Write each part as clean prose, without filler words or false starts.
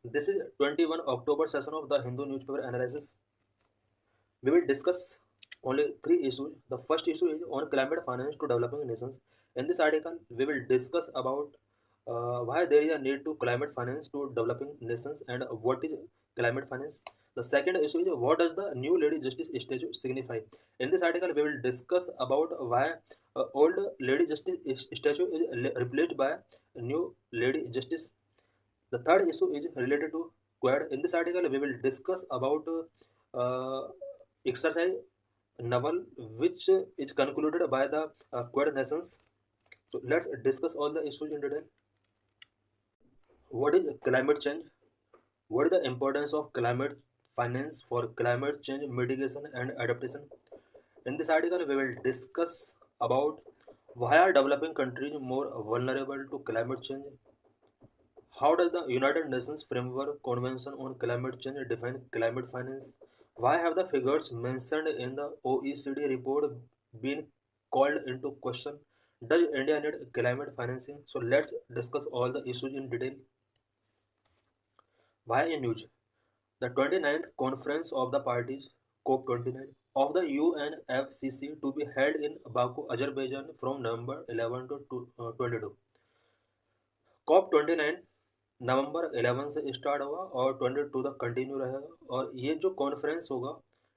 This is 21 October session of the Hindu newspaper analysis. We will discuss only three issues. The first issue is on climate finance to developing nations. In this article, we will discuss about why there is a need to climate finance to developing nations and what is climate finance. The second issue is what does the new Lady Justice statue signify. In this article, we will discuss about why old Lady Justice statue is replaced by new Lady Justice. The third issue is related to Quad. In this article, we will discuss about exercise novel which is concluded by the Quad nations. So let's discuss all the issues in detail. What is climate change? What is the importance of climate finance for climate change mitigation and adaptation? In this article, we will discuss about why are developing countries more vulnerable to climate change. How does the United Nations Framework Convention on Climate Change define climate finance? Why have the figures mentioned in the OECD report been called into question? Does India need climate financing? So let's discuss all the issues in detail. Why in news? The 29th Conference of the Parties COP29 of the UNFCCC to be held in Baku, Azerbaijan from November 11 to 22. COP 29 नवंबर 11 से start होगा और 22 तक continue रहेगा और ये जो conference होगा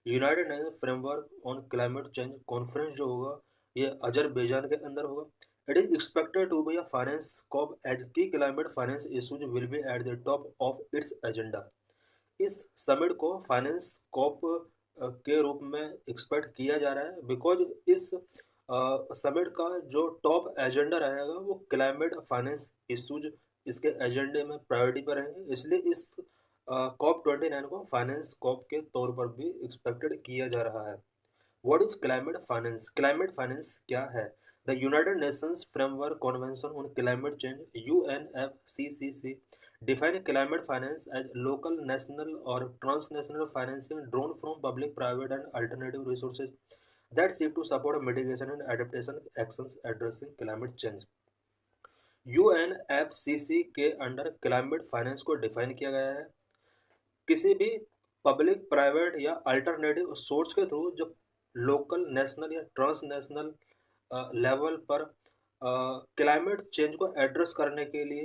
united nation framework on climate change conference जो होगा ये अजरबैजान के अंदर होगा. It is expected to be a finance COP as key climate finance issues will be at the top of its agenda. इस समिट को finance COP के रूप में एक्सपेक्ट किया जा रहा है बिकॉज इस समिट का जो टॉप एजेंडा रहेगा वो क्लाइमेट फाइनेंस इशूज इसके एजेंडे में प्रायोरिटी पर रहेंगे. इसलिए इस COP29 को फाइनेंस कॉप के तौर पर भी एक्सपेक्टेड किया जा रहा है. What is climate finance? Climate finance क्या है? The United Nations framework convention on climate change UNFCCC define climate finance as local, national, or transnational financing drawn from public, private, and alternative resources that seek to support mitigation and adaptation actions addressing climate change. UNFCCC के under climate finance को define किया गया है किसी भी public, private या alternative source के through जो लोकल, नेशनल या ट्रांसनेशनल लेवल पर क्लाइमेट चेंज को एड्रेस करने के लिए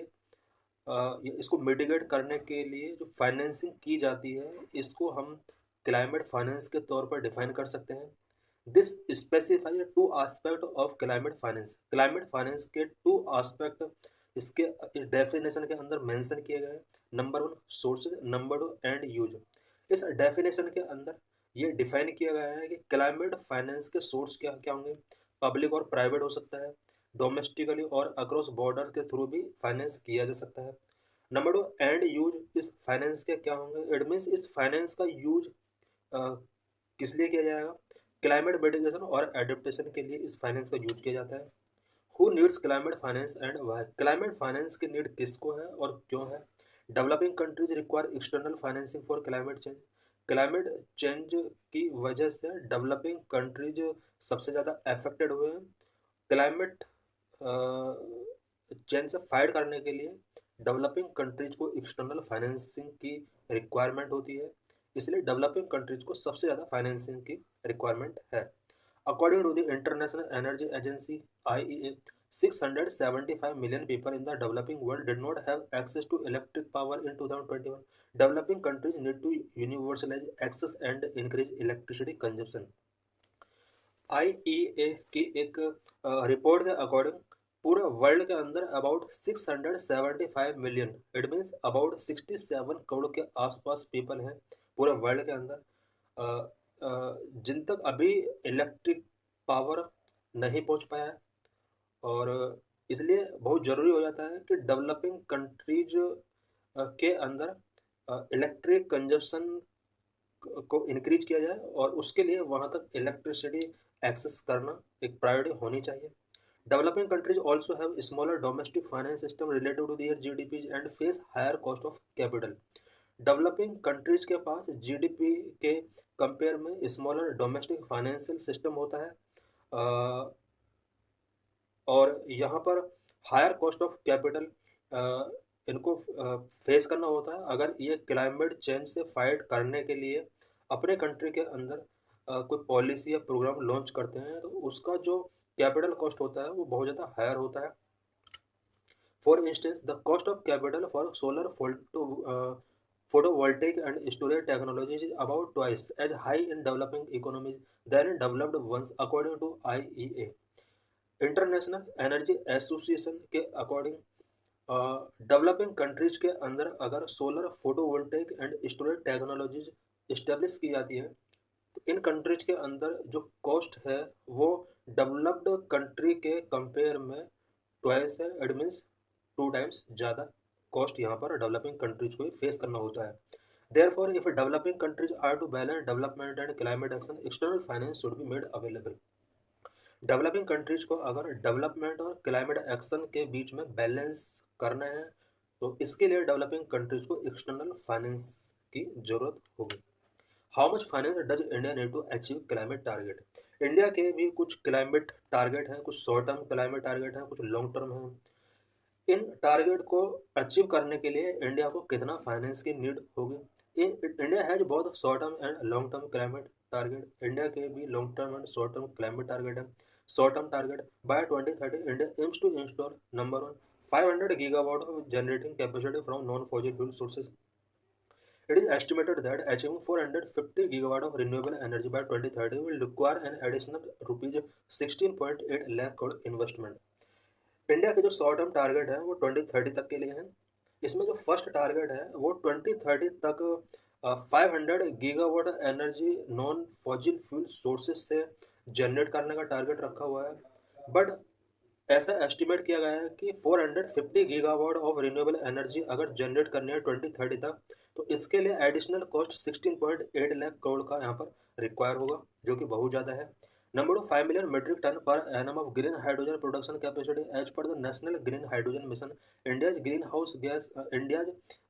इसको मिटिगेट करने के लिए जो फाइनेंसिंग की जाती है इसको हम क्लाइमेट फाइनेंस के तौर पर डिफाइन कर सकते हैं. This specify two aspect of climate finance. Climate finance के टू आस्पेक्ट इसके इस डेफिनेशन के अंदर मेंशन किए गए हैं. Number one sources, number two end use. इस डेफिनेशन के अंदर ये डिफाइन किया गया है कि क्लाइमेट फाइनेंस के सोर्स क्या क्या होंगे. पब्लिक और प्राइवेट हो सकता है, डोमेस्टिकली और अक्रॉस बॉर्डर के थ्रू भी फाइनेंस किया जा सकता है. Number two end use. इस फाइनेंस के क्या होंगे? इट मीन्स इस फाइनेंस का यूज किस लिए किया जाएगा? क्लाइमेट मिटिगेशन और एडेप्टेशन के लिए इस फाइनेंस का यूज किया जाता है. Who needs climate finance and why? Climate finance की नीड किसको है और क्यों है? Developing countries require external financing for climate change. Climate change की वजह से डेवलपिंग कंट्रीज सबसे ज़्यादा अफेक्टेड हुए हैं. क्लाइमेट चेंज से फाइट करने के लिए डेवलपिंग कंट्रीज को एक्सटर्नल फाइनेंसिंग की रिक्वायरमेंट होती है. इसलिए डेवलपिंग कंट्रीज को सबसे ज़्यादा फाइनेंसिंग की रिक्वायरमेंट है. According to the International Energy Agency IEA, 675 million people in the developing world did not have access to electric power in 2021. Developing countries need to universalize access and increase electricity consumption. IEA की एक report के according पूरे world के अंदर about 675 million, it means about 67 crore के आसपास people हैं पूरे वर्ल्ड के अंदर जिन तक अभी इलेक्ट्रिक पावर नहीं पहुंच पाया है. और इसलिए बहुत ज़रूरी हो जाता है कि डेवलपिंग कंट्रीज के अंदर इलेक्ट्रिक कंजप्शन को इंक्रीज किया जाए और उसके लिए वहाँ तक इलेक्ट्रिसिटी एक्सेस करना एक प्रायोरिटी होनी चाहिए. Developing countries also have smaller domestic finance system related to their GDP and face higher cost of capital. Developing countries के पास GDP के कंपेयर में स्मॉलर डोमेस्टिक फाइनेंशियल सिस्टम होता है और यहाँ पर हायर कॉस्ट ऑफ कैपिटल इनको फेस करना होता है। अगर ये क्लाइमेट चेंज से फाइट करने के लिए अपने कंट्री के अंदर कोई पॉलिसी या प्रोग्राम लॉन्च करते हैं, तो उसका जो कैपिटल कॉस्ट होता है वो बहुत ज़्यादा हायर होता है। For instance, the cost of capital for solar photovoltaic and storage technologies is about twice as high in developing economies than in developed ones, according to IEA. International energy association के according developing countries के अंदर अगर solar photovoltaic and storage technologies establish की जाती हैं, तो इन countries के अंदर जो कॉस्ट है वो डेवलप्ड कंट्री के कंपेयर में ट्वाइस है। इट मीन्स 2 टाइम्स ज़्यादा कॉस्ट यहाँ पर डेवलपिंग कंट्रीज को फेस करना होता है। Therefore if developing countries are to balance development and climate action, external finance should be made available. Developing countries को अगर डेवलपमेंट और क्लाइमेट एक्शन के बीच में बैलेंस करना है, तो इसके लिए डेवलपिंग कंट्रीज को एक्सटर्नल फाइनेंस की जरूरत होगी। How much finance does India need to achieve climate target? India के भी कुछ क्लाइमेट टारगेट हैं, कुछ शॉर्ट टर्म क्लाइमेट टारगेट हैं, कुछ लॉन्ग टर्म हैं। इन टारगेट को अचीव करने के लिए इंडिया को कितना फाइनेंस की नीड होगी? India has both short term and long term climate target. India के भी long term and short term climate target है। Short term target, by 2030 India aims to install number one 500 gigawatt of generating capacity from non fossil fuel sources. It is estimated that achieving 450 gigawatt of renewable energy by 2030 will require an additional rupees 16.8 lakh crore investment. India के जो short term target है वो 2030 तक के लिए है। इसमें जो फर्स्ट टारगेट है वो 2030 तक 500 gigawatt energy non fossil fuel sources से जनरेट करने का टारगेट रखा हुआ है। बट ऐसा एस्टिमेट किया गया है कि 450 गीगावाट ऑफ रिन्यूएबल एनर्जी अगर जनरेट करनी है 2030 तक, तो इसके लिए एडिशनल कॉस्ट 16.8 लाख करोड़ का यहाँ पर रिक्वायर होगा, जो कि बहुत ज़्यादा है। Number 2, 5 million metric ton per annum of green hydrogen production capacity as per the National Green Hydrogen Mission. India's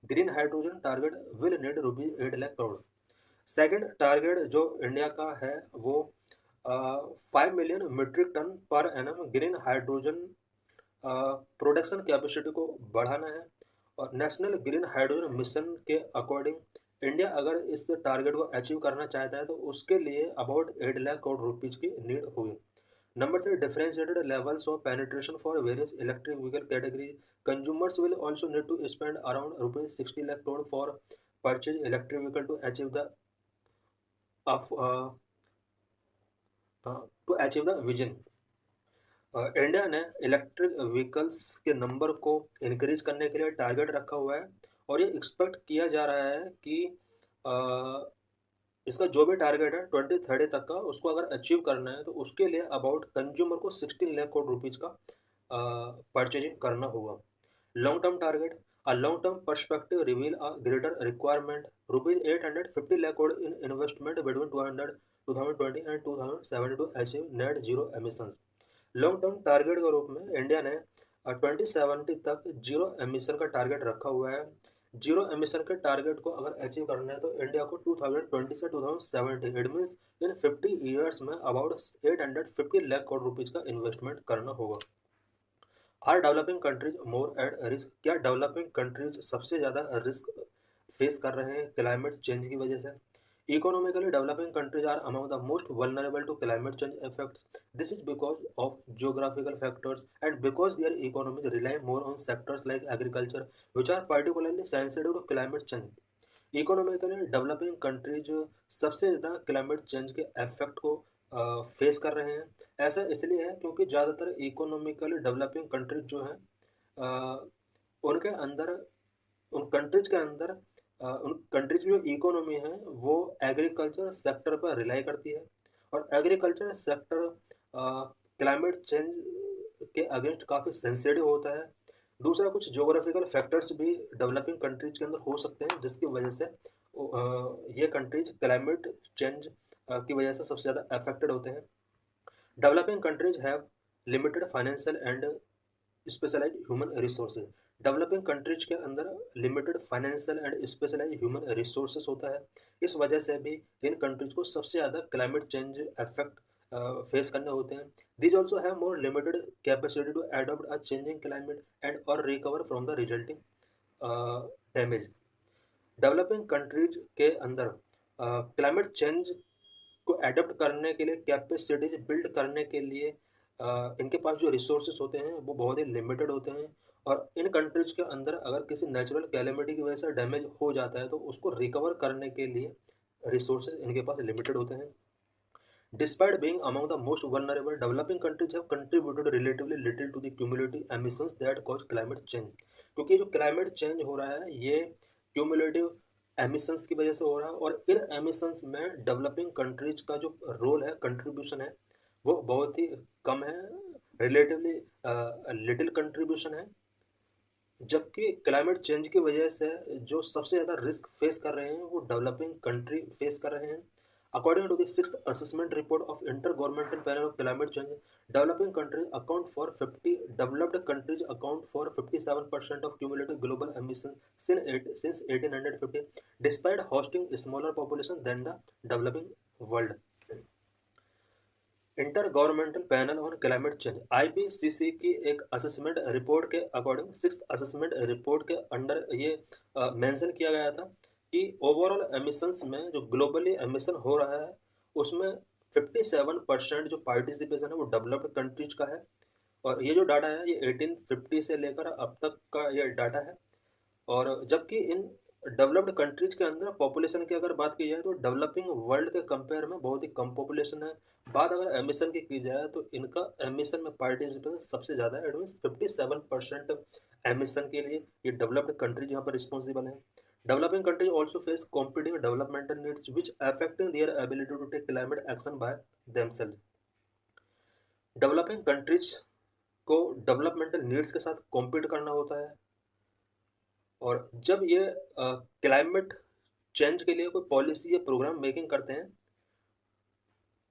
green hydrogen target will need rupees 8 lakh crore. Second target जो इंडिया का है वो 5 million metric ton per annum green hydrogen production capacity को बढ़ाना है। और National Green Hydrogen Mission के according India अगर इस टारगेट को अचीव करना चाहता है, तो उसके लिए अबाउट 8 लाख करोड़ रुपीज की नीड होगी। Number 3, differentiated levels of penetration for various electric vehicle category. Consumers will also need to spend around rupees 60 lakh crore for purchase electric vehicle to achieve the vision. India ने electric vehicles के number को increase करने के लिए target रखा हुआ है, और ये एक्सपेक्ट किया जा रहा है कि इसका जो भी टारगेट है 2030 तक का, उसको अगर अचीव करना है, तो उसके लिए अबाउट कंज्यूमर को 16 लाख करोड़ रुपीज़ का परचेजिंग करना होगा। Long term target, a long term perspective reveal a greater requirement rupees 850 lakh crore in investment between 2020 and 2070 to achieve net zero emissions. Long term target के रूप में इंडिया ने 2070 तक जीरो एमिशन का टारगेट रखा हुआ है। जीरो एमिशन के टारगेट को अगर अचीव करना है, तो इंडिया को 2020 से 2070 इट मीन्स इन 50 ईयर्स में अबाउट 850 लाख करोड़ रुपीज़ का इन्वेस्टमेंट करना होगा। Are developing countries more at risk? क्या डेवलपिंग कंट्रीज सबसे ज़्यादा रिस्क फेस कर रहे हैं क्लाइमेट चेंज की वजह से? Economically developing countries are among the most vulnerable to climate change effects. This is because of geographical factors and because their economies rely more on sectors like agriculture, which are particularly sensitive to climate change. Economically developing countries सबसे ज़्यादा climate change के effect को face कर रहे हैं। ऐसा इसलिए है क्योंकि ज़्यादातर इकोनॉमिकली डेवलपिंग कंट्रीज जो हैं, उनके अंदर उन कंट्रीज के अंदर उन कंट्रीज की जो इकोनॉमी है वो एग्रीकल्चर सेक्टर पर रिलाई करती है, और एग्रीकल्चर सेक्टर क्लाइमेट चेंज के अगेंस्ट काफ़ी सेंसिटिव होता है। दूसरा, कुछ जोग्राफिकल फैक्टर्स भी डेवलपिंग कंट्रीज के अंदर हो सकते हैं, जिसकी वजह से ये कंट्रीज क्लाइमेट चेंज की वजह से सबसे ज़्यादा अफेक्टेड होते हैं। Developing countries have limited financial and specialise human resources. Developing countries के अंदर limited financial and specialise human resources होता है। इस वजह से भी इन कंट्रीज को सबसे ज़्यादा क्लाइमेट चेंज इफेक्ट फेस करने होते हैं। These also have more limited capacity to adopt a changing climate and और recover from the resulting damage. Developing countries के अंदर क्लाइमेट चेंज को एडप्ट करने के लिए, कैपेसिटीज बिल्ड करने के लिए इनके पास जो रिसोर्सेज होते हैं वो बहुत ही लिमिटेड होते हैं। और इन कंट्रीज के अंदर अगर किसी नेचुरल कैलेमिटी की वजह से डैमेज हो जाता है तो उसको रिकवर करने के लिए रिसोर्सेज इनके पास लिमिटेड होते हैं। Despite being among the most vulnerable, developing countries have contributed relatively little to the cumulative emissions that cause climate change. क्योंकि जो क्लाइमेट चेंज हो रहा है ये क्यूमुलेटिव एमिशंस की वजह से हो रहा है, और इन एमिशंस में डेवलपिंग कंट्रीज का जो रोल है, कंट्रीब्यूशन है, वो बहुत ही कम है, रिलेटिवली लिटिल कंट्रीब्यूशन है। जबकि क्लाइमेट चेंज की वजह से जो सबसे ज़्यादा रिस्क फेस कर रहे हैं वो डेवलपिंग कंट्री फेस कर रहे हैं। According to the sixth assessment report of Intergovernmental Panel of Climate Change, developing countries account for 50 developed countries account for 57% of cumulative global emission since 1850, despite hosting smaller population than the developing world. Intergovernmental Panel on climate Change IPCC की एक assessment report के according, six assessment report के under ये mention किया गया था कि overall emissions में जो ग्लोबली एमिशन हो रहा है उसमें 57% जो पार्टिसिपेशन है वो डेवलप्ड कंट्रीज का है। और ये जो डाटा है ये 1850 से लेकर अब तक का ये डाटा है। और जबकि इन डेवलप्ड कंट्रीज के अंदर पॉपुलेशन की अगर बात की जाए तो डेवलपिंग वर्ल्ड के कंपेयर में बहुत ही कम पॉपुलेशन है। बात अगर एमिशन की जाए तो इनका एमिशन में पार्टिसिपेशन सबसे ज़्यादा है, एट मीन्स 57% एमिशन के लिए ये डेवलप्ड कंट्रीज यहाँ पर रिस्पॉन्सिबल है। Developing countries also face competing developmental needs which affecting their ability to take climate action by themself. Developing countries को डेवलपमेंटल नीड्स के साथ कॉम्पीट करना होता है, और जब ये क्लाइमेट चेंज के लिए कोई पॉलिसी या प्रोग्राम मेकिंग करते हैं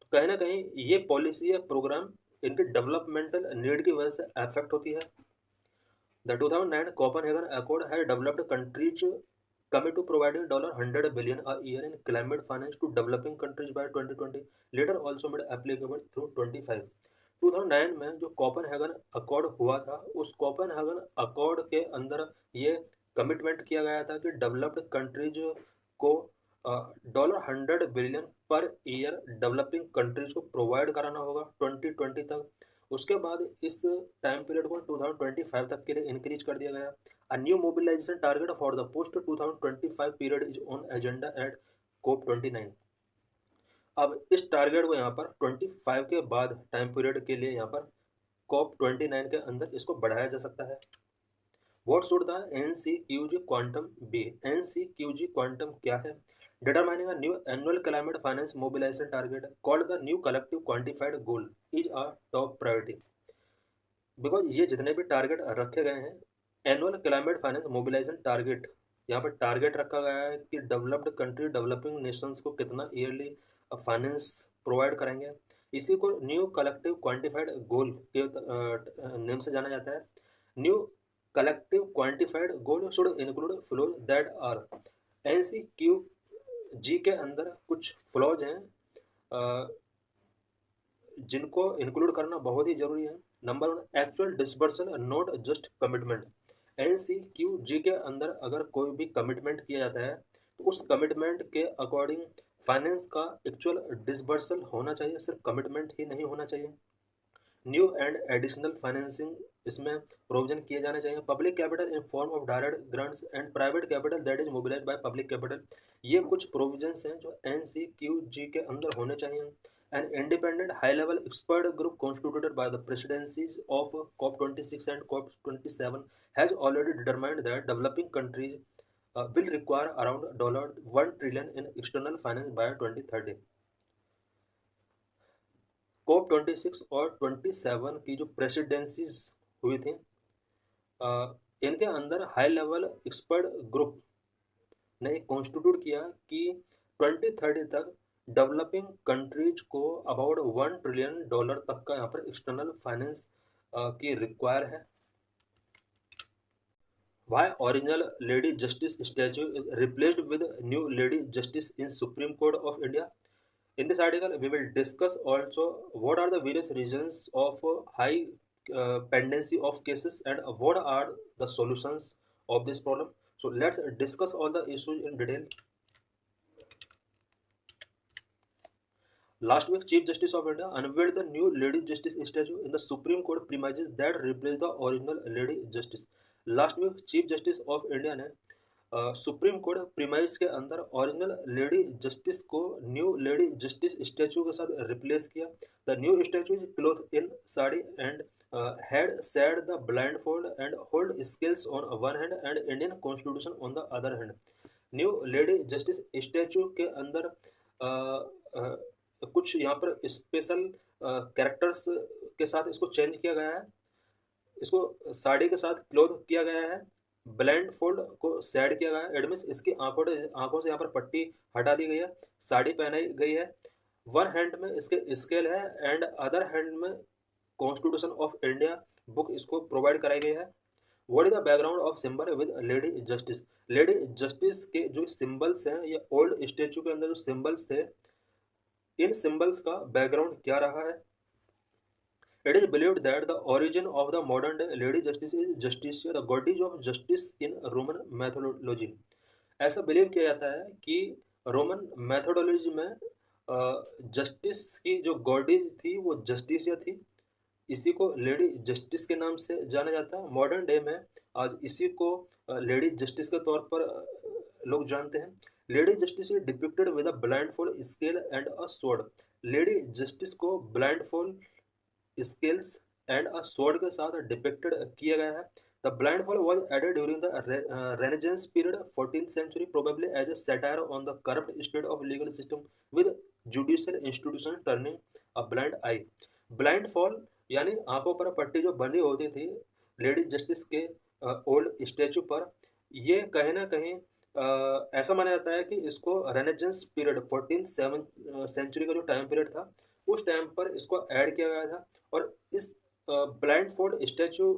तो कहीं ना कहीं ये पॉलिसी या प्रोग्राम इनके डेवलपमेंटल नीड की वजह से अफेक्ट होती है। द 2009 कोपेनहेगन अकॉर्ड है developed countries commit to providing $100 billion a year in climate finance to developing countries by 2020, later also made applicable through 25। 2009 में जो कोपेनहेगन अकॉर्ड हुआ था उस कोपेनहेगन अकॉर्ड के अंदर ये कमिटमेंट किया गया था कि डेवलप्ड कंट्रीज को $100 billion per year developing countries को प्रोवाइड कराना होगा 2020 तक। उसके बाद इस टाइम पीरियड को 2025 तक के लिए इंक्रीज कर दिया गया। A new mobilization target for the post-2025 period is on agenda at COP29। अब इस टारगेट को यहाँ पर 25 के बाद टाइम पीरियड के लिए यहाँ पर COP29 के अंदर इसको बढ़ाया जा सकता है। What should the NCQG quantum be? NCQG quantum क्या है? Determining a new annual climate finance mobilization target called the new collective quantified goal is a top priority। Because ये जितने भी टारगेट रखे गए हैं, annual climate finance mobilisation target, यहाँ पर टारगेट रखा गया है कि डेवलप्ड कंट्री डेवलपिंग नेशंस को कितना ईयरली फाइनेंस प्रोवाइड करेंगे। इसी को न्यू कलेक्टिव क्वांटिफाइड गोल के नेम से जाना जाता है। New collective quantified goal should include flows that are. NCQG के अंदर कुछ फ्लॉज हैं जिनको इंक्लूड करना बहुत ही जरूरी है। Number 1, actual disbursal not just commitment. NCQG के अंदर अगर कोई भी कमिटमेंट किया जाता है तो उस कमिटमेंट के अकॉर्डिंग फाइनेंस का एक्चुअल डिसबर्सल होना चाहिए, सिर्फ कमिटमेंट ही नहीं होना चाहिए। न्यू एंड एडिशनल फाइनेंसिंग इसमें प्रोविजन किए जाने चाहिए। Public capital in form of direct grants and private capital that is mobilised by public capital, ये कुछ प्रोविजंस हैं जो NCQG के अंदर होने चाहिए। An independent high-level expert group constituted by the presidencies of COP26 and COP27 has already determined that developing countries will require around $1 trillion in external finance by 2030। COP26 और 27 की जो प्रेसिडेंसीज हुई थी इनके अंदर हाई लेवल एक्सपर्ट ग्रुप ने constitute किया कि 2030 तक डेवलपिंग कंट्रीज को अबाउट $1 ट्रिलियन तक का यहाँ पर एक्सटर्नल फाइनेंस की रिक्वायर है। Why original lady justice statue is replaced with new lady justice in supreme court of India. In this article, we will discuss also what are the various reasons of high pendency of cases and what are the solutions of this problem. So let's discuss all the issues in detail. Last week, Chief Justice of India unveiled the new Lady Justice statue in the Supreme Court premises that replaced the original Lady Justice. Last week, Chief Justice of India ने supreme court premise के अंदर original lady justice को new lady justice statue के साथ replace किया. The new statue is cloth in sari and had said the blind fold and hold scales on one hand and Indian constitution on the other hand. New lady justice statue के अंदर कुछ यहाँ पर special characters के साथ इसको change किया गया है. इसको साड़ी के साथ क्लोथ किया गया है, ब्लाइंड फोल्ड को सैड किया गया है. एडमिस इसकी आंखों से यहाँ पर पट्टी हटा दी गई है, साड़ी पहनाई गई है. वन हैंड में इसके स्केल है एंड अदर हैंड में कॉन्स्टिट्यूशन ऑफ इंडिया बुक इसको प्रोवाइड कराई गई है. What is the background of symbol with lady justice? Lady justice के जो सिंबल्स हैं, ये ओल्ड स्टेचू के अंदर जो सिंबल्स थे, इन सिंबल्स का बैकग्राउंड क्या रहा है? It is believed that the origin of the modern day Lady Justice is Justitia, the goddess of justice in Roman mythology. ऐसा बिलीव किया जाता है कि रोमन मैथोडोलॉजी में जस्टिस की जो गॉडेज थी वो जस्टिसिया थी. इसी को लेडी जस्टिस के नाम से जाना जाता है. मॉडर्न डे में आज इसी को लेडी जस्टिस के तौर पर लोग जानते हैं. Lady justice is depicted with a blindfold scale and a sword. Lady justice को blindfold scales and a sword के साथ डिपिक्टेड किया गया है. The blindfold was added during the Renaissance period, 14th century, probably as a satire on the corrupt state of legal system, with judicial institution turning a blind eye. Blindfold यानी आंखों पर पट्टी जो बंधी होती थी लेडी जस्टिस के old statue पर, ये कहीं ना कहीं ऐसा माना जाता है कि इसको रेनेजेंस पीरियड 14th सेंचुरी का जो टाइम पीरियड था उस टाइम पर इसको ऐड किया गया था. और इस ब्लाइंड फोल्ड स्टैचू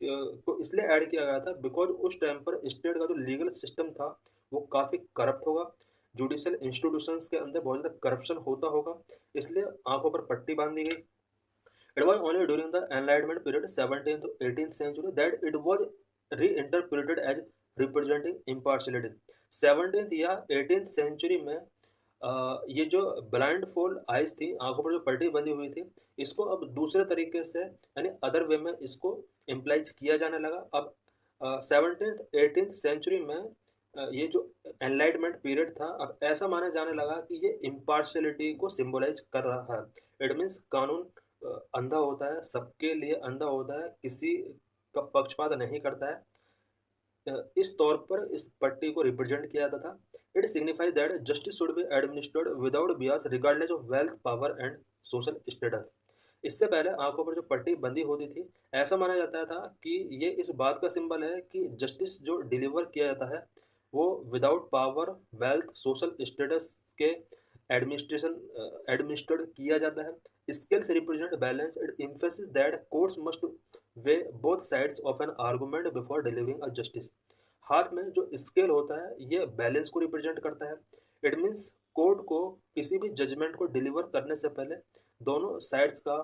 को इसलिए ऐड किया गया था बिकॉज उस टाइम पर स्टेट का जो लीगल सिस्टम था वो काफ़ी करप्ट होगा, जुडिशियल इंस्टीट्यूशंस के अंदर बहुत ज़्यादा करप्शन होता होगा, इसलिए आंखों पर पट्टी बांध दी गई. It was only during the enlightenment period 17th to 18th century that it was reinterpreted as representing impartiality. 17th या 18th सेंचुरी में ये जो ब्लाइंड फोल्ड आइज थी, आंखों पर जो पट्टी बंधी हुई थी, इसको अब दूसरे तरीके से यानी अदर वे में इसको इम्प्लाइज किया जाने लगा. अब 17th 18th सेंचुरी में ये जो एनलाइटमेंट पीरियड था, अब ऐसा माना जाने लगा कि ये इम्पार्शलिटी को सिम्बोलाइज कर रहा है. इट मीन्स कानून अंधा होता है, सबके लिए अंधा होता है, किसी का पक्षपात नहीं करता है. इस तौर पर इस पट्टी को रिप्रेजेंट किया जाता था. It signifies that justice should be administered without Beas regardless of wealth, power and social status. इससे पहले आंखों पर जो पट्टी बंधी होती थी, ऐसा माना जाता था कि ये इस बात का सिंबल है कि जस्टिस जो डिलीवर किया जाता है वो without power, wealth, social status के एडमिनिस्ट्रेड किया जाता है. Scales represent balance. It emphasis that courts must way both sides of N argument before delivering a justice. हाथ में जो स्केल होता है ये बैलेंस को रिप्रेजेंट करता है. इट मीन्स कोर्ट को किसी भी जजमेंट को डिलीवर करने से पहले दोनों साइड्स का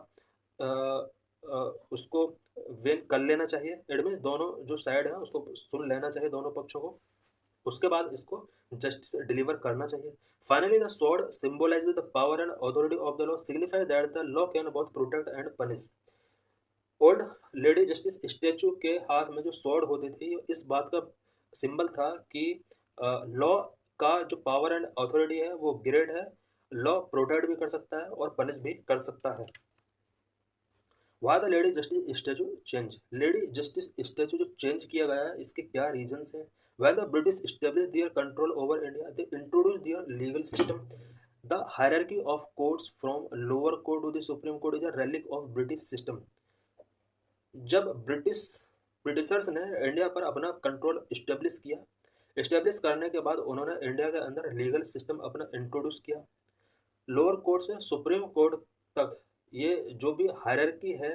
उसको वेन कर लेना चाहिए. इट मीन्स दोनों जो साइड है उसको सुन लेना चाहिए, दोनों पक्षों को, उसके बाद इसको जस्टिस डिलीवर करना चाहिए. Finally the sword symbolises the power and authority of the law, signify that the law can both protect and punish. Old lady justice statue के हाथ में जो स्वॉर्ड होती थी, इस बात का सिंबल था कि लॉ का जो पावर एंड अथॉरिटी है वो ग्रेट है, लॉ प्रोटेक्ट भी कर सकता है और पनिश भी कर सकता है. Why the lady justice statue change? Lady justice statue जो चेंज किया गया है इसके क्या रीजंस हैं? When the British established their control over India, they introduced their legal system. The hierarchy of courts from lower court to the Supreme Court is a relic of British system. जब Britishers ने India पर अपना control establish करने के बाद उन्होंने India के अंदर लीगल सिस्टम अपना इंट्रोड्यूस किया. लोअर कोर्ट से सुप्रीम कोर्ट तक ये जो भी हायरार्की है,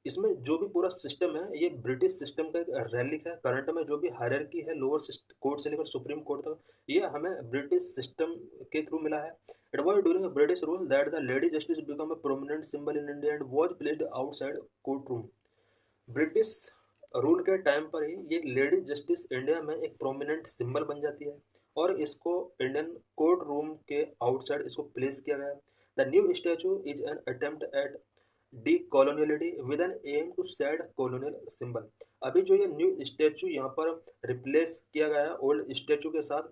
इसमें जो भी पूरा सिस्टम है ये ब्रिटिश सिस्टम का एक रेलिक है. करंट में जो भी हायरार्की है लोअर कोर्ट से लेकर सुप्रीम कोर्ट तक, ये हमें ब्रिटिश सिस्टम के थ्रू मिला है. It was during British rule that the lady justice become a prominent symbol in India and was placed outside court room. British rule के टाइम पर ही ये लेडी जस्टिस इंडिया में एक प्रोमिनेंट सिंबल बन जाती है और इसको इंडियन कोर्ट रूम के आउटसाइड इसको प्लेस किया गया है। The new statue is an attempt at decoloniality with an aim to shed colonial symbol. अभी जो ये न्यू स्टैचू यहाँ पर रिप्लेस किया गया है ओल्ड स्टैचू के साथ,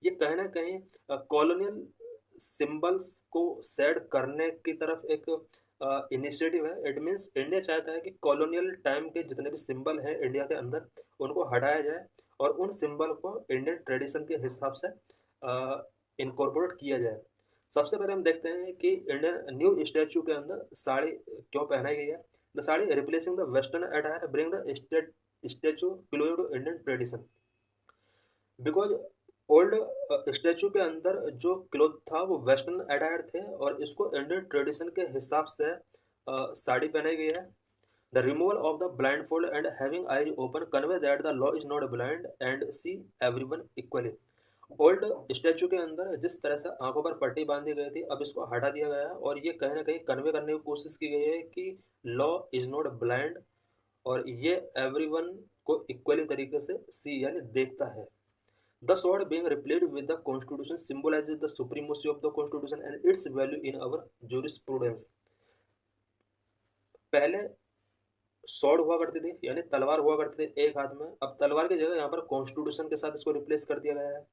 ये कहीं ना कहीं कॉलोनियल सिंबल्स को सेड करने की तरफ एक इनिशिएटिव है। इट मीन्स इंडिया चाहता है कि कॉलोनियल टाइम के जितने भी सिंबल हैं इंडिया के अंदर उनको हटाया जाए और उन सिंबल को इंडियन ट्रेडिशन के हिसाब से इनकॉर्पोरेट किया जाए। सबसे पहले हम देखते हैं कि इंडियन न्यू स्टैचू के अंदर साड़ी क्यों पहनाई गई है। The sari replacing the western attire bring the statue closer to Indian tradition. Because old statue के अंदर जो क्लोथ था वो वेस्टर्न अटायर थे और इसको इंडियन ट्रेडिशन के हिसाब से साड़ी पहनाई गई है। The removal of the blind fold and having eyes open convey that the law is not blind and see everyone equally. Old statue के अंदर जिस तरह से आंखों पर पट्टी बांधी गई थी अब इसको हटा दिया गया है और ये कहीं ना कहीं कन्वे करने की कोशिश की गई है कि लॉ इज नॉट ब्लाइंड और ये एवरीवन को इक्वली तरीके से सी यानी देखता है। The sword being replaced with the Constitution symbolizes the supremacy of the Constitution and its value in our jurisprudence. पहले स्वॉर्ड हुआ करती थी यानी तलवार हुआ करती थी एक हाथ में, अब तलवार की जगह यहाँ पर कॉन्स्टिट्यूशन के साथ इसको रिप्लेस कर दिया गया है।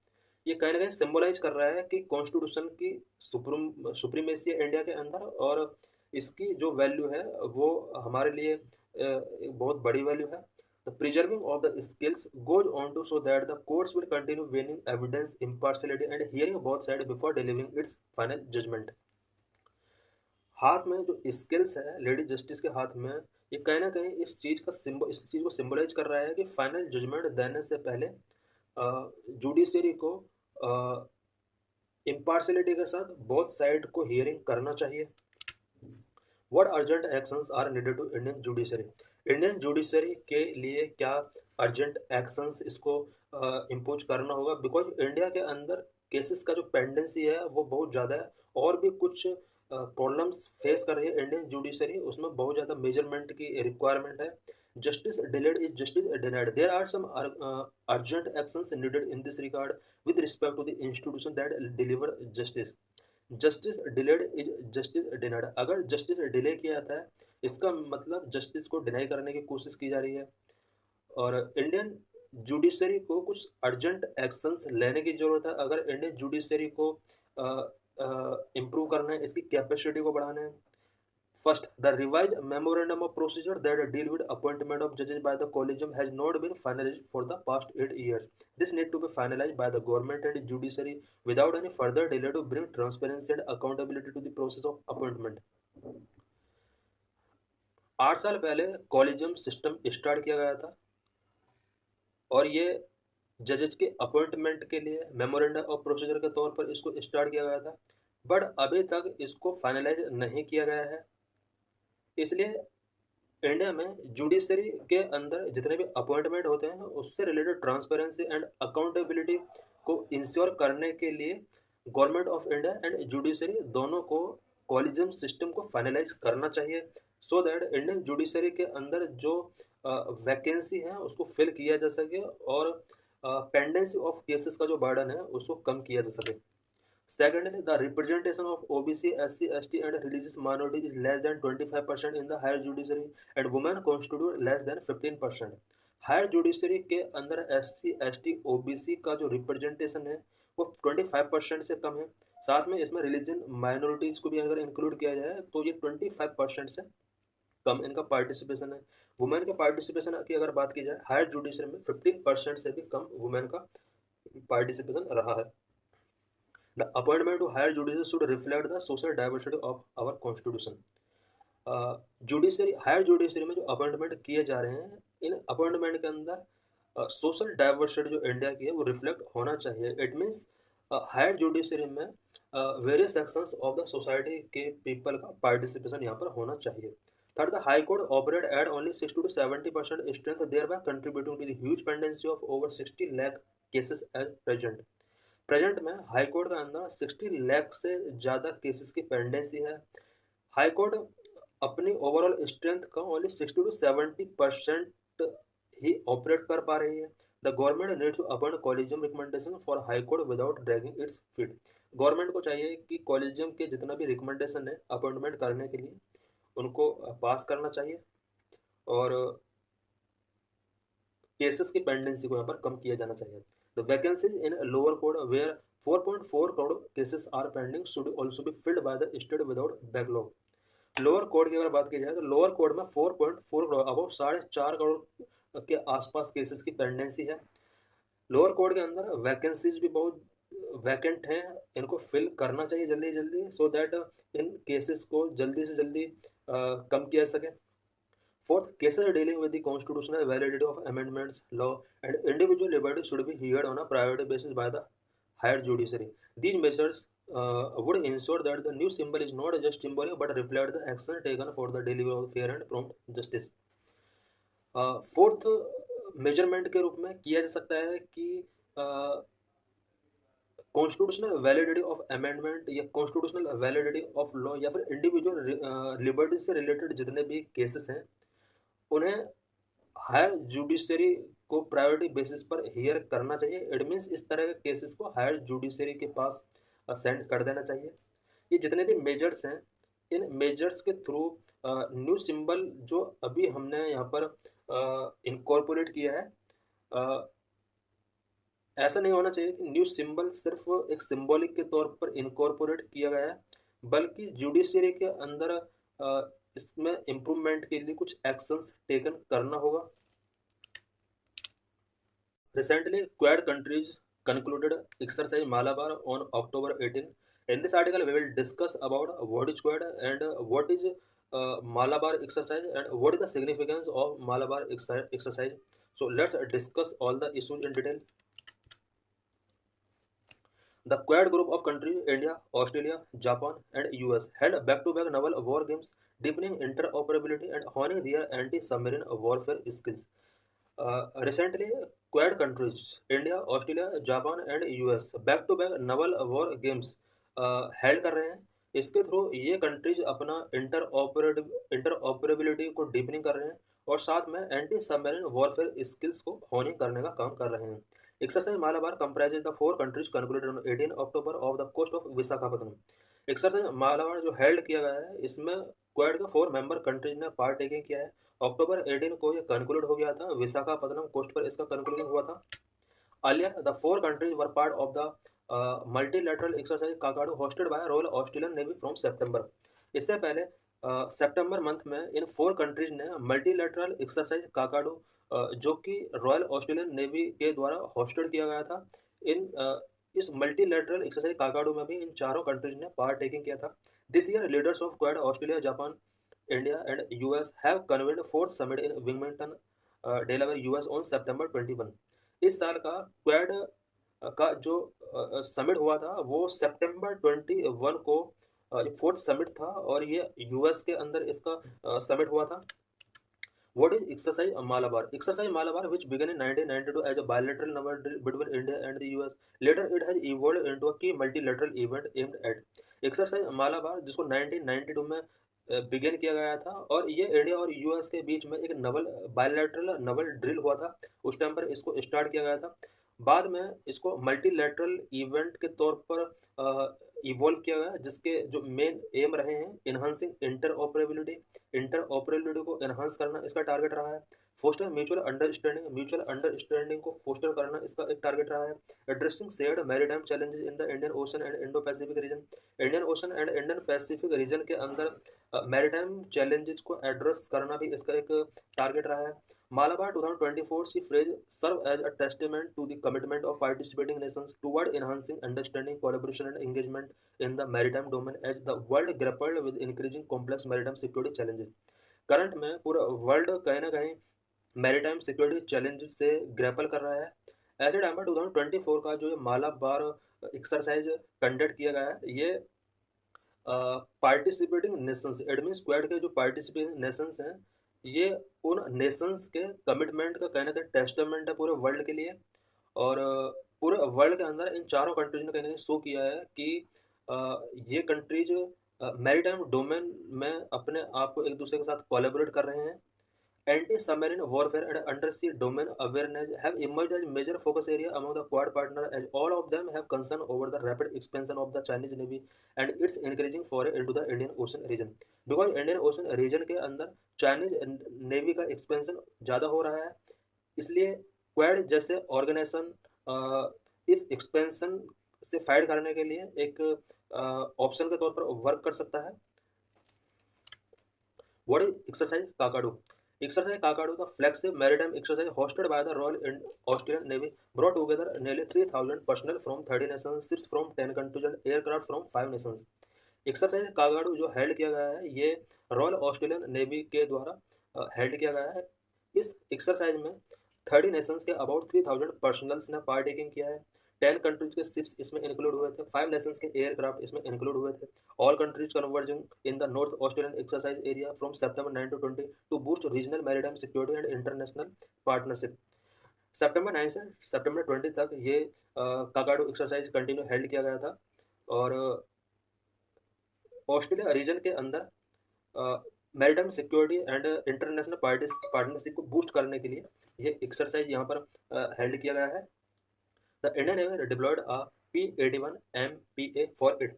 ये कहीं ना कहीं सिम्बोलाइज कर रहा है कि कॉन्स्टिट्यूशन की सुप्रीमेसी है इंडिया के अंदर और इसकी जो वैल्यू है वो हमारे लिए एक बहुत बड़ी वैल्यू है। The preserving of the skills goes on to so that the courts will continue weighing evidence, impartiality and hearing both sides before delivering its final judgment. हाथ में जो स्किल्स है लेडी जस्टिस के हाथ में, ये कहीं ना कहीं इस चीज़ को सिंबलाइज कर रहा है कि फाइनल जजमेंट देने से पहले जुडिशरी को इम्पार्शलिटी के साथ बोथ साइड को हियरिंग करना चाहिए। What urgent actions are needed to Indian judiciary? Indian judiciary के लिए क्या अर्जेंट एक्शंस इसको इम्पोज करना होगा? बिकॉज इंडिया के अंदर केसेस का जो पेंडेंसी है वो बहुत ज़्यादा है और भी कुछ प्रॉब्लम्स फेस कर रही है इंडियन जुडिशरी, उसमें बहुत ज़्यादा मेजरमेंट की रिक्वायरमेंट है। Justice delayed is justice denied. There are some urgent actions needed in this regard with respect to the institution that deliver justice. Justice delayed is justice denied. अगर justice delay किया जाता है इसका मतलब justice को deny करने की कोशिश की जा रही है और इंडियन जुडिशरी को कुछ अर्जेंट एक्शंस लेने की ज़रूरत है। अगर इंडियन जुडिशरी को इम्प्रूव करना है, इसकी कैपेसिटी को बढ़ाना है। First, the revised memorandum of procedure that deal with appointment of judges by the collegium has not been finalized for the past 8 years. This need to be finalized by the government and judiciary without any further delay to bring transparency and accountability to the process of appointment. 8 साल पहले collegium system start किया गया था और ये जजेस के appointment के लिए मेमोरेंडम ऑफ प्रोसीजर के तौर पर इसको स्टार्ट किया गया था, बट अभी तक इसको फाइनलाइज नहीं किया गया है। इसलिए इंडिया में जुडिशरी के अंदर जितने भी अपॉइंटमेंट होते हैं उससे रिलेटेड ट्रांसपेरेंसी एंड अकाउंटेबिलिटी को इंश्योर करने के लिए government of India and judiciary दोनों को कॉलेजियम सिस्टम को फाइनलाइज करना चाहिए सो दैट इंडियन जुडिशरी के अंदर जो वैकेंसी है उसको फिल किया जा सके और पेंडेंसी ऑफ केसेस का जो बर्डन है उसको कम किया जा सके। Secondly, the representation of OBC, SC, ST and religious minorities is less than 25% in the higher judiciary and women constitute less than 15%. Higher judiciary के अंदर SC, ST, OBC का जो रिप्रेजेंटेशन है वो 25% से कम है। साथ में इसमें रिलीजन माइनॉरिटीज़ को भी अगर इंक्लूड किया जाए तो ये 25% से कम इनका पार्टिसिपेशन है। वुमेन के पार्टिसिपेशन की अगर बात की जाए हायर जुडिशरी में 15% से भी कम वुमेन का पार्टिसिपेशन रहा है। The appointment to higher judiciary should reflect the social diversity of our constitution. Judiciary higher judiciary में जो अपॉइंटमेंट किए जा रहे हैं इन अपॉइंटमेंट के अंदर सोशल डाइवर्सिटी जो इंडिया की है वो रिफ्लेक्ट होना चाहिए। इट मीन्स हायर जुडिशरी में various sections of the society के पीपल का पार्टिसिपेशन यहाँ पर होना चाहिए। Third, the high court operate at only 60 to 70% strength thereby contributing to the huge pendency of over 60 lakh cases as present में high court के अंदर 60 लाख से ज़्यादा केसेस की पेंडेंसी है। हाई कोर्ट अपनी ओवरऑल स्ट्रेंथ का ओनली 60 to 70% ही ऑपरेट कर पा रही है। The government needs to appoint collegium recommendation for high court without dragging its feet. Government को चाहिए कि कॉलेजियम के जितना भी रिकमेंडेशन है अपॉइंटमेंट करने के लिए उनको पास करना चाहिए, और केसेस की पेंडेंसी को यहाँ पर कम किया जाना चाहिए। The vacancies in lower court where 4.4 crore cases are pending should also be filled by the state without backlog. Lower court की अगर बात की जाए तो लोअर कोर्ट में 4.4 करोड़, अब 4.5 करोड़ के आसपास केसेस की पेंडेंसी है। लोअर कोर्ट के अंदर वैकेंसीज भी बहुत वैकेंट हैं, इनको फिल करना चाहिए जल्दी जल्दी, सो दैट इन केसेस को जल्दी से जल्दी कम किया जा सके। Fourth, cases dealing with the constitutional validity of amendments, law, and individual liberty should be heard on a priority basis by the higher judiciary. These measures would ensure that the new symbol is not just symbolic but reflect the action taken for the delivery of fair and prompt justice. Fourth measurement के रूप में किया जा सकता है कि constitutional validity of amendment या constitutional validity of law या फिर इंडिविजुअल लिबर्टी से रिलेटेड जितने भी केसेस हैं उन्हें हायर जुडिशरी को प्रायोरिटी बेसिस पर हियर करना चाहिए। इट मीन्स इस तरह के केसेस को हायर जुडिशरी के पास सेंड कर देना चाहिए। ये जितने भी मेजर्स हैं इन मेजर्स के थ्रू न्यू सिंबल जो अभी हमने यहाँ पर इनकॉर्पोरेट किया है, ऐसा नहीं होना चाहिए कि न्यू सिंबल सिर्फ एक सिंबॉलिक के तौर पर इनकॉर्पोरेट किया गया है, बल्कि जुडिशरी के अंदर इसमें इम्प्रूवमेंट के लिए कुछ एक्शंस टेकन करना होगा। Recently quad countries concluded exercise Malabar on October 18. In this article, we will discuss about what is Quad and what is Malabar exercise and what is the significance of Malabar exercise. So let's discuss all the issues in detail. The Quad group of countries, India, Australia, Japan, and US, held back-to-back naval war games, deepening interoperability and honing their anti-submarine warfare skills. Recently, Quad countries, India, Australia, Japan and US back to back naval war games held कर रहे हैं। इसके through ये countries अपना inter operability को deepening कर रहे हैं और साथ में एंटी सबमरीन वॉरफेयर स्किल्स को होनिंग करने का काम कर रहे हैं। Exercise Malabar comprises the 4 countries concluded on 18 October off the coast of Visakhapatnam. Exercise Malabar जो हेल्ड किया गया है इसमें क्वाड के 4 मेंबर कंट्रीज ने पार्ट टेकिंग किया है। अक्टूबर 18 को ये कंक्लूड हो गया था, विशाखापट्टनम कोस्ट पर इसका कंक्लूजन हुआ था। Earlier, the 4 countries were part of the multilateral exercise Kakadu hosted by Royal Australian Navy from September. इससे पहले सितंबर मंथ में इन 4 कंट्रीज ने मल्टीलैटरल एक्सरसाइज काकाडू जो कि रॉयल ऑस्ट्रेलियन नेवी के द्वारा होस्टेड किया गया था, इस मल्टीलैटरल एक्सरसाइज काकाडू में भी इन चारों कंट्रीज ने पार्ट टेकिंग किया था। This year leaders of Quad Australia, Japan, India and US have convened 4th summit in Wilmington, Delaware, US on September 21। इस साल का क्वाड का जो समिट हुआ था वो सितंबर 21 को 4th समिट था और ये यूएस के अंदर इसका समिट हुआ था। What is exercise Malabar? Exercise Malabar, which began in 1992 as a bilateral naval drill between India and the US, later it has evolved into a key multilateral event aimed at Exercise Malabar, जिसको 1992 में begin किया गया था और ये India और US के बीच में एक बायलैटरल नवल ड्रिल हुआ था। उस टाइम पर इसको स्टार्ट किया गया था, बाद में इसको मल्टीलैटरल इवेंट के तौर पर इवॉल्व किया गया, जिसके जो मेन एम रहे हैं इन्हांसिंग इंटर ऑपरेबिलिटी को एनहांस करना इसका टारगेट रहा है। फोस्टर म्यूचुअल अंडरस्टैंडिंग को फोस्टर करना इसका एक टारगेट रहा है। Addressing shared maritime challenges in the Indian ocean and Indo Pacific reason. Indian ocean and Indian Pacific region के अंदर मैरीटाइम चैलेंजेस को एड्रेस करना भी इसका एक टारगेट रहा है। Malabar 2024 C phrase serve as a testament to the commitment of participating nations toward enhancing understanding, collaboration and engagement in the maritime domain as the world grappled with increasing complex maritime security challenges. Current में पूरा world कहीं ना कहीं maritime security challenges से grapple कर रहा है। ऐसे टाइम पर 2024 का जो मालाबार एक्सरसाइज कंडक्ट किया गया है ये participating Nations, it means quad के जो पार्टिसिपेटिंग नेशंस हैं ये उन नेशंस के कमिटमेंट का कहीं ना कहीं टेस्टामेंट है पूरे वर्ल्ड के लिए। और पूरे वर्ल्ड के अंदर इन चारों कंट्रीज ने कहीं ना कहीं शो किया है कि ये कंट्रीज मैरीटाइम डोमेन में अपने आप को एक दूसरे के साथ कोलैबोरेट कर रहे हैं Anti-submarine warfare and undersea domain awareness have emerged as major focus area among the Quad partners, as all of them have concern over the rapid expansion of the Chinese Navy and its increasing foray into the Indian Ocean region. Because Indian Ocean region के अंदर Chinese navy का expansion ज़्यादा हो रहा है, इसलिए quad जैसे organisation इस एक्सपेंशन से फाइट करने के लिए एक ऑप्शन के तौर पर वर्क कर सकता है. What is exercise Kakadu? Exercise Kakadu, the flagship maritime exercise hosted by the Royal Australian Navy, brought together nearly 3,000 personnel from 30 nations, ships from 10 countries and aircraft from 5 nations. Exercise कागाडू जो held किया गया है, ये royal Australian navy के द्वारा held किया गया है. इस एक्सरसाइज में 30 नेशंस के अबाउट 3,000 पर्सनल्स ने पार्टेकिंग किया है. 10 कंट्रीज के शिप्स इसमें इंक्लूड हुए थे. 5 नेशंस के एयरक्राफ्ट इसमें इंक्लूड हुए थे. All countries converging in the north Australian exercise area from September 9 to 20 to boost regional maritime security and international partnership. सितंबर 9 से सितंबर 20 तक ये कागाडू एक्सरसाइज कंटिन्यू हेल्ड किया गया था. और ऑस्ट्रेलिया रीजन के अंदर maritime security and international partnership को बूस्ट करने के लिए ये एक्सरसाइज यहाँ पर हेल्ड किया गया है. The Indian navy deployed a P-81 MPA for it.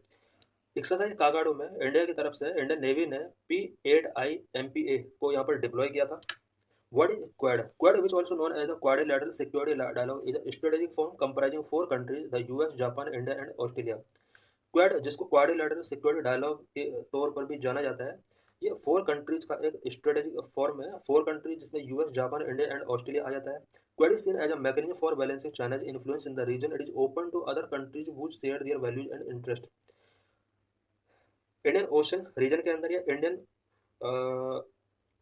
Exercise Kakadu में इंडिया की तरफ से इंडियन नेवी ने P-8I MPA को यहाँ पर डिप्लॉय किया था. What is Quad? Quad, which also known as the Quadrilateral Security Dialogue, is a strategic forum comprising 4 countries: the US, Japan, India, and Australia. Quad, जिसको क्वाड्रिलेटरल सिक्योरिटी डायलॉग के तौर पर भी जाना जाता है, ये 4 कंट्रीज का एक स्ट्रेटेजिक फॉर्म है. 4 कंट्रीज जिसमें US, Japan, India and Australia आ जाता है. Quad is seen as a mechanism for balancing China's influence in the region. It is open to other countries which share their values and interest. Indian ocean region के अंदर या Indian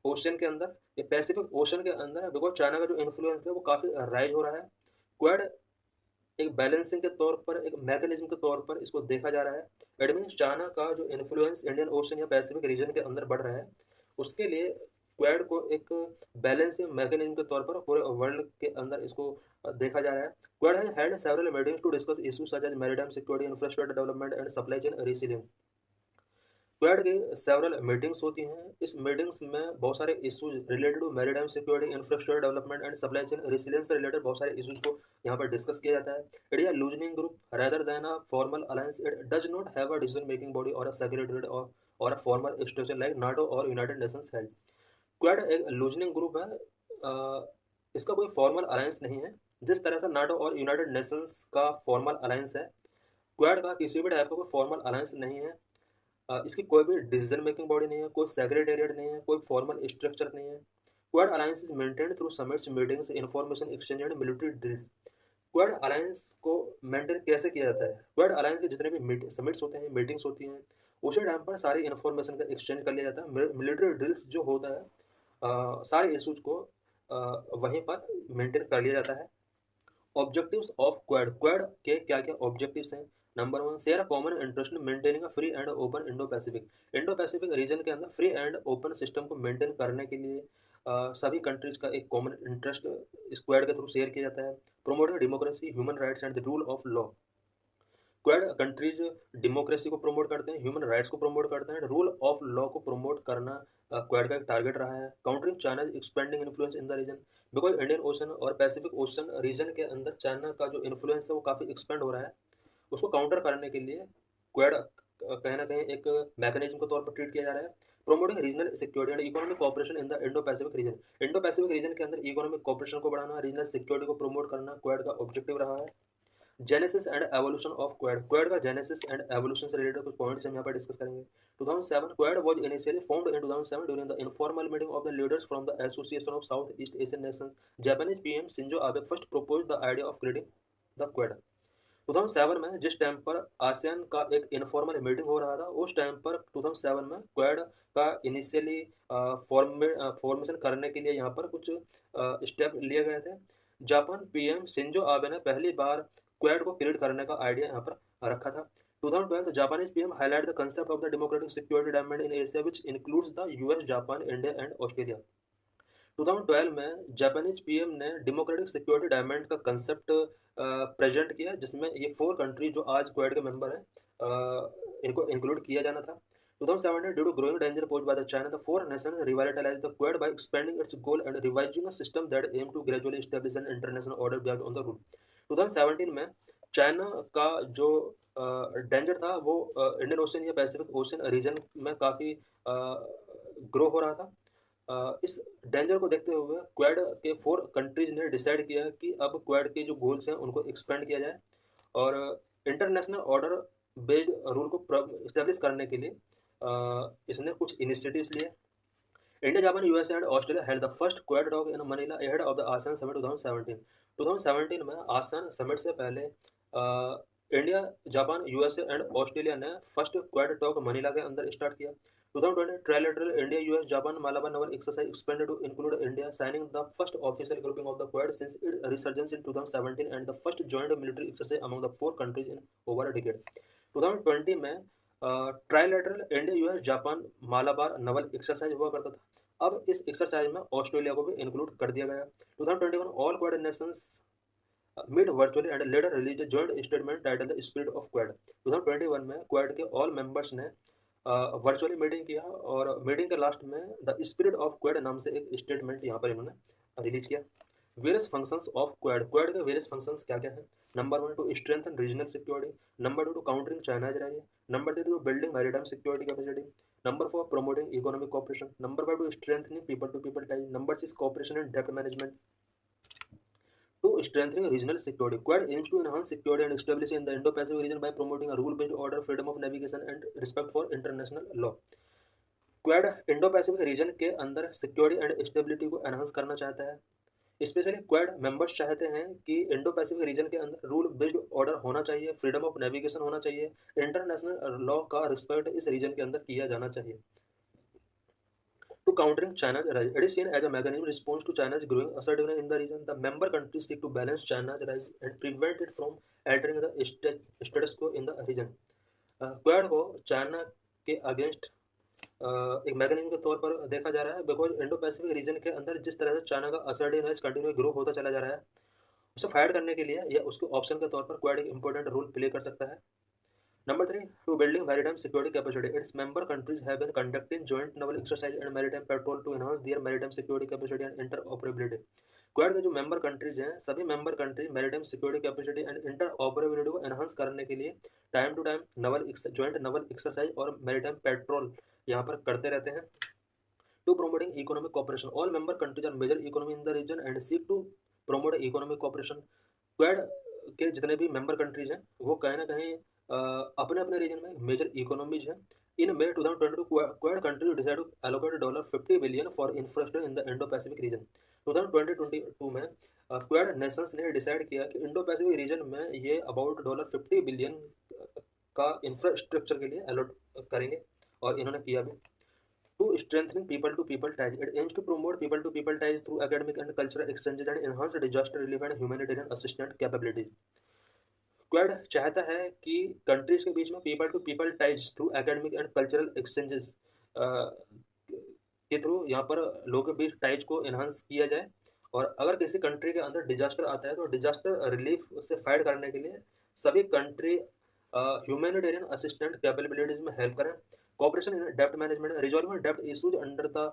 ocean के अंदर या Pacific ocean के अंदर, because China का जो इन्फ्लुएंस है वो काफ़ी राइज हो रहा है. क्वाड एक बैलेंसिंग के तौर पर, एक मैकेनिज्म के तौर पर इसको देखा जा रहा है. इट मीन्स चाइना का जो इन्फ्लुएंस इंडियन ओशन या पैसिफिक रीजन के अंदर बढ़ रहा है, उसके लिए क्वाड को एक बैलेंसिंग मैकेनिज्म के तौर पर पूरे वर्ल्ड के अंदर इसको देखा जा रहा है. Quad has held several meetings to discuss issues such as maritime security, infrastructure development and supply chain resilience. Quad की सेवरल मीटिंग्स होती हैं. इस मीटिंग्स में बहुत सारे issues related to maritime security, infrastructure development and supply chain resilience से related बहुत सारे इश्यूज को यहाँ पर डिस्कस किया जाता है. It is a loosening group rather than a formal alliance. It does not have a decision making body और अ सेक्रेटरीट और a formal structure like NATO और यूनाइटेड नेशंस हेल्ड. क्वाड एक लूजनिंग ग्रुप है. इसका कोई फॉर्मल अलायंस नहीं है. जिस तरह से नाटो और यूनाइटेड नेशंस का फॉर्मल अलायंस है, क्वाड का किसी भी टाइप का कोई फॉर्मल अलायंस नहीं है. इसकी कोई भी डिसीजन मेकिंग बॉडी नहीं है, कोई सेक्रेटेरिएट नहीं है, कोई फॉर्मल स्ट्रक्चर नहीं है. Quad alliance is maintained through summits, meetings, information exchange and military drills. Quad alliance को मेंटेन कैसे किया जाता है? क्वाड अलायंस के जितने भी समिट्स होते हैं, मीटिंग्स होती हैं, उसी टाइम पर सारी इन्फॉर्मेशन का एक्सचेंज कर लिया जाता है. मिलिट्री ड्रिल्स जो होता है, सारे इशूज को वहीं पर मेंटेन कर लिया जाता है. Objectives of Quad. क्वाड के क्या क्या ऑब्जेक्टिव्स हैं? Number 1, share a common interest in maintaining a free and open Indo Pacific. Indo Pacific region के अंदर फ्री एंड ओपन सिस्टम को मेंटेन करने के लिए सभी कंट्रीज का एक कॉमन इंटरेस्ट इस क्वाड के थ्रू शेयर किया जाता है. Promoting democracy, human rights and the rule of law. Quad countries democracy को प्रमोट करते हैं, ह्यूमन राइट्स को प्रमोट करते हैं, रूल ऑफ लॉ को प्रमोट करना क्वाड का एक टारगेट रहा है. Countering China's expanding influence in the region. Because Indian ocean और पैसिफिक ओशन रीजन के अंदर चाइना का जो इन्फ्लुएंस है वो काफ़ी एक्सपेंड हो रहा है. उसको काउंटर करने के लिए क्वाड कहीं ना कहीं एक मैकेनिज्म के तौर पर ट्रीट किया जा रहा है. Promoting regional security and economic cooperation in the Indo Pacific reason. Indo Pacific region के अंदर इकोनॉमिक कोऑपरेशन को बढ़ाना, रीजनल सिक्योरिटी को प्रमोट करना क्वाड का ऑब्जेक्टिव रहा है. Genesis and evolution of Quad. Quad का जेनेसिस एंड एवोल्यूशन से रिलेटेड कुछ पॉइंट्स हम यहाँ पर डिस्कस करेंगे. 2007 quad was initially formed in 2007 during the informal meeting of the leaders from the association of south east Asian Nations. Japanese PM Shinzo Abe first proposed the idea of creating the quad. 2007 में जिस time पर ASEAN का एक informal meeting हो रहा था, उस time पर 2007 में क्वाड का इनिशियली फॉर्मेशन करने के लिए यहाँ पर कुछ स्टेप लिए गए थे. जापान पीएम शिंजो आबे ने पहली बार क्वाड को क्रिएट करने का आइडिया यहाँ पर रखा था. 2012 Japanese PM highlight the concept of the democratic security diamond in Asia which includes the US, Japan, India and Australia. 2012 में जापानीज पीएम ने डेमोक्रेटिक सिक्योरिटी डायमंड का कंसेप्ट प्रेजेंट किया, जिसमें ये 4 कंट्री जो आज क्वाड के मेंबर हैं इनको इंक्लूड किया जाना था. 2017, due to growing danger posed by the China, the four nations revitalized the Quad by expanding its goal and revising a system that aimed to gradually establish an international order based on the rule. 2017 में China का जो danger था वो Indian ocean या Pacific ocean reason में काफ़ी grow हो रहा था। इस डेंजर को देखते हुए क्वाड के 4 कंट्रीज ने डिसाइड किया कि अब क्वाड के जो गोल्स हैं उनको एक्सपेंड किया जाए और इंटरनेशनल ऑर्डर बेस्ड रूल को इस्टेब्लिश करने के लिए इसने कुछ इनिशिएटिव्स लिए। India, Japan, USA and Australia held the first Quad talk in Manila ahead of the ASEAN summit 2017। 2017 में आसियान समिट से पहले India, Japan, USA and Australia ने फर्स्ट क्वाड टॉक मनीला के अंदर स्टार्ट किया। 2020 trilateral India US Japan Malabar naval exercise expanded to include India signing the first official grouping of the Quad since its resurgence in 2017 and the first joint military exercise among the 4 countries in over a decade. 2020 में trilateral India US Japan Malabar naval exercise हुआ करता था। अब इस exercise में Australia को भी include कर दिया गया। 2021 all Quad nations meet virtually and later release joint statement title the spirit of Quad. 2021 में क्वाड के ऑल मेंबर्स ने वर्चुअली मीटिंग किया और मीटिंग के लास्ट में द स्पिरिट ऑफ क्वाड नाम से एक स्टेटमेंट यहाँ पर इन्होंने रिलीज किया। Various functions of Quad, Quad के वेरियस फंक्शंस क्या क्या है? Number 1 to strengthen regional security, number 2 to countering China's rise, number 3 to building maritime security capacity, number 4 promoting economic cooperation, number 5 to strengthening people to people ties, number 6 cooperation and डेप्थ management. To strengthening regional security, Quad aims to enhance security and stability in the Indo-Pacific region by promoting a rule-based order, freedom of navigation, and respect for international law. Quad Indo Pacific region के अंदर security and stability को enhance करना चाहता है। Specially quad members चाहते हैं कि Indo Pacific region के अंदर रूल बेस्ड ऑर्डर होना चाहिए, फ्रीडम ऑफ नेविगेशन होना चाहिए, इंटरनेशनल लॉ का रिस्पेक्ट इस रीजन के अंदर किया जाना चाहिए। To countering China's rise, it is seen as a mechanism response to China's growing assertiveness in the region. The member countries seek to balance China's rise and prevent it from altering the status quo in the region. Quad को China के against एक mechanism के तौर पर देखा जा रहा है, बिकॉज इंडो पैसिफिक रीजन के अंदर जिस तरह से चाइना का असर्टिवनेस कंटिन्यू ग्रो होता चला जा रहा है, उसे फाइट करने के लिए या उसके ऑप्शन के तौर पर क्वाड एक इंपॉर्टेंट रोल प्ले कर सकता है। Number 3, to building maritime security capacity. Its member countries have been conducting joint naval exercise and maritime patrol to enhance their maritime security capacity and interoperability. Quad के जो member countries हैं, सभी member countries maritime security capacity and interoperability को enhance करने के लिए time to time joint naval exercise और maritime patrol यहाँ पर करते रहते हैं। To promoting economic cooperation, all member countries are major economy in the region and seek to promote economic cooperation. Quad के जितने भी मेंबर कंट्रीज हैं वो कहीं ना कहीं अपने अपने रीजन में मेजर इकोनॉमीज हैं। In May 2022, Quad country decide to allocate $50 billion for infrastructure in the Indo Pacific region. 2022 में क्वाड नेशंस ने डिसाइड किया कि इंडो पैसिफिक रीजन में ये अबाउट $50 बिलियन का इंफ्रास्ट्रक्चर के लिए अलॉट करेंगे और इन्होंने किया भी। To strengthening people-to-people ties, it aims to promote people-to-people ties through academic and cultural exchanges and enhance disaster relief and humanitarian assistance capabilities. Quad चाहता है कि कंट्रीज के बीच में people to people ties through academic and cultural exchanges के through यहाँ पर लोगों के बीच टाइज को एनहांस किया जाए और अगर किसी कंट्री के अंदर डिजास्टर आता है तो डिजास्टर रिलीफ से फाइट करने के लिए सभी कंट्री ह्यूमैनिटेरियन असिस्टेंट कैपेबिलिटीज में हेल्प करें। Cooperation in dept management, resolving dept issues under the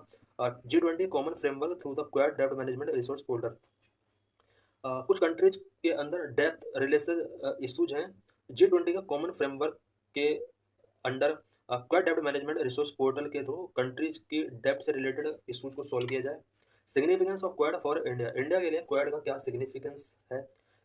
G20 common framework through the quad dept management resource folder. कुछ कंट्रीज के अंदर डेप्थ रिलेटेड इशूज हैं, G20 का कॉमन फ्रेमवर्क के under quad डेप्ट management resource portal के through countries की depth से related issues को सॉल्व किया जाए। Significance of quad for India, India के लिए क्वाड का क्या सिग्निफिकेंस है,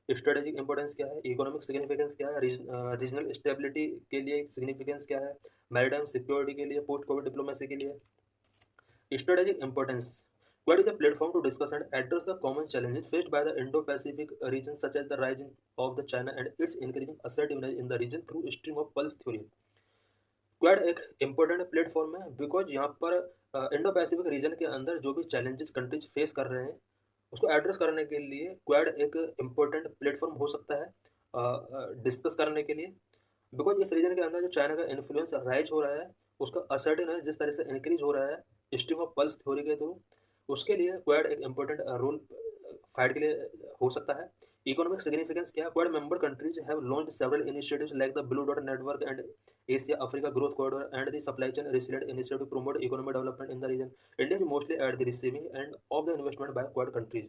स्ट्रेटेजिक इंपॉर्टेंस क्या है, इकोनॉमिक सिग्निफिकेंस क्या है, रीजनल स्टेबिलिटी के लिए सिग्निफिकेंस क्या है, मैरिटाइम सिक्योरिटी के लिए, पोस्ट कोविड डिप्लोमेसी के लिए। Strategic importance, Quad is a platform to discuss and address the common challenges faced by the Indo-Pacific region, such as the rise of the China and its increasing assertiveness in the region through stream of pulse theory. Quad एक important platform है because यहाँ पर Indo Pacific region के अंदर जो भी challenges countries face कर रहे हैं उसको एड्रेस करने के लिए क्वाड एक इम्पोर्टेंट प्लेटफॉर्म हो सकता है डिस्कस करने के लिए, बिकॉज इस रीजन के अंदर जो चाइना का इन्फ्लुएंस राइज हो रहा है उसका असर्टिवनेस जिस तरह से इंक्रीज हो रहा है स्ट्रीम ऑफ पल्स थ्योरी के थ्रू, उसके लिए क्वाड एक इम्पोर्टेंट रोल फाइट के लिए हो सकता है। इकोनॉमिक सिग्निफिकेंस क्या है? Quad member countries have launched several initiatives like the blue dot network and Asia Africa growth corridor and the supply chain resilient initiative to promote economic development in the region. India is mostly at the receiving end of the investment by Quad countries.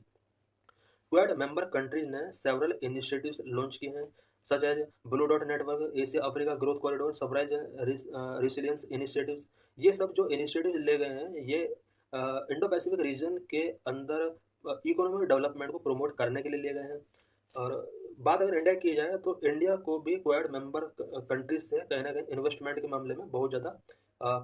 Quad member countries ने several initiatives launch किए हैं such as blue dot network, Asia Africa growth corridor, supply resilience initiatives. ये सब जो initiative ले गए हैं ये इंडो पैसिफिक रीजन के अंदर इकोनॉमिक डेवलपमेंट को प्रमोट करने के लिए लिए गए हैं. और बात अगर इंडिया की जाए तो इंडिया को भी क्वाड मेंबर कंट्रीज से कहीं ना कहीं इन्वेस्टमेंट के मामले में बहुत ज़्यादा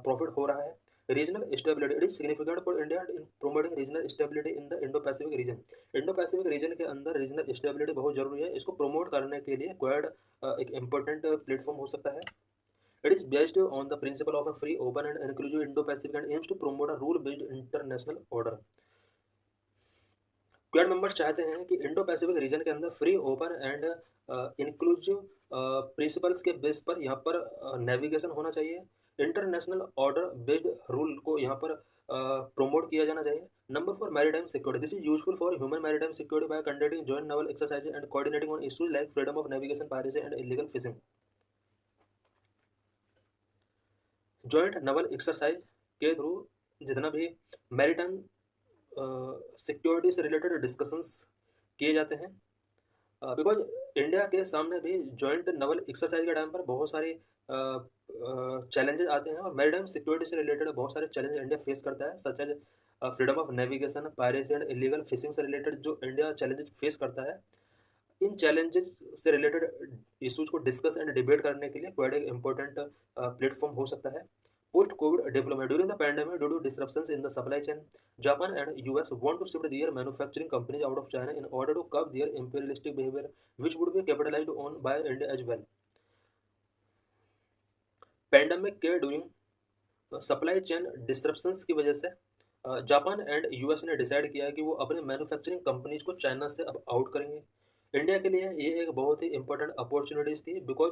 प्रॉफिट हो रहा है. Regional stability, it is significant for India in promoting regional stability in the Indo Pacific reason. Indo Pacific region के अंदर रीजनल स्टेबिलिटी बहुत जरूरी है. इसको प्रमोट करने के लिए क्वाड एक इम्पोर्टेंट प्लेटफॉर्म हो सकता है. It is based on the principle of a free open and inclusive Indo Pacific and aims to promote a rule based international order. Quad members चाहते हैं कि इंडो पैसिफिक रीजन के अंदर free open and inclusive principles के base पर यहाँ पर navigation होना चाहिए. इंटरनेशनल ऑर्डर बेस्ड रूल को यहाँ पर प्रमोट किया जाना चाहिए. Number 4, maritime security. This is useful for human maritime security bye conducting joint naval exercise and coordinating on issues like freedom of navigation, piracy and illegal fishing. Joint naval exercise के through जितना भी maritime security से related discussions किए जाते हैं. Because India के सामने भी जॉइंट नेवल एक्सरसाइज के टाइम पर बहुत सारे चैलेंजेस आते हैं और मैरीटाइम सिक्योरिटी से रिलेटेड बहुत सारे चैलेंज इंडिया फेस करता है such as freedom of navigation, piracy and illegal fishing से रिलेटेड जो इंडिया चैलेंजेस फेस करता है. इन चैलेंजेस से रिलेटेड इश्यूज को डिस्कस एंड डिबेट करने के लिए क्वाड एक इम्पोर्टेंट प्लेटफॉर्म हो सकता है. Post Covid development. During the pandemic due to disruptions in the supply chain, Japan and US want to shift their manufacturing companies out of China in order to curb their imperialistic behavior, which would be capitalized on by India as well. Pandemic के during supply chain disruptions की वजह से Japan and US ने decide किया कि वो अपने manufacturing companies को चाइना से अब आउट करेंगे. इंडिया के लिए ये एक बहुत ही इंपॉर्टेंट अपॉर्चुनिटीज थी बिकॉज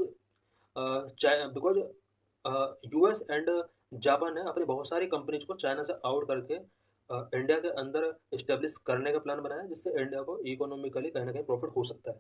यूएस एंड जापान ने अपनी बहुत सारी कंपनीज को चाइना से आउट करके इंडिया के अंदर इस्टेब्लिश करने का प्लान बनाया जिससे इंडिया को इकोनॉमिकली कहीं ना कहीं प्रॉफिट हो सकता है.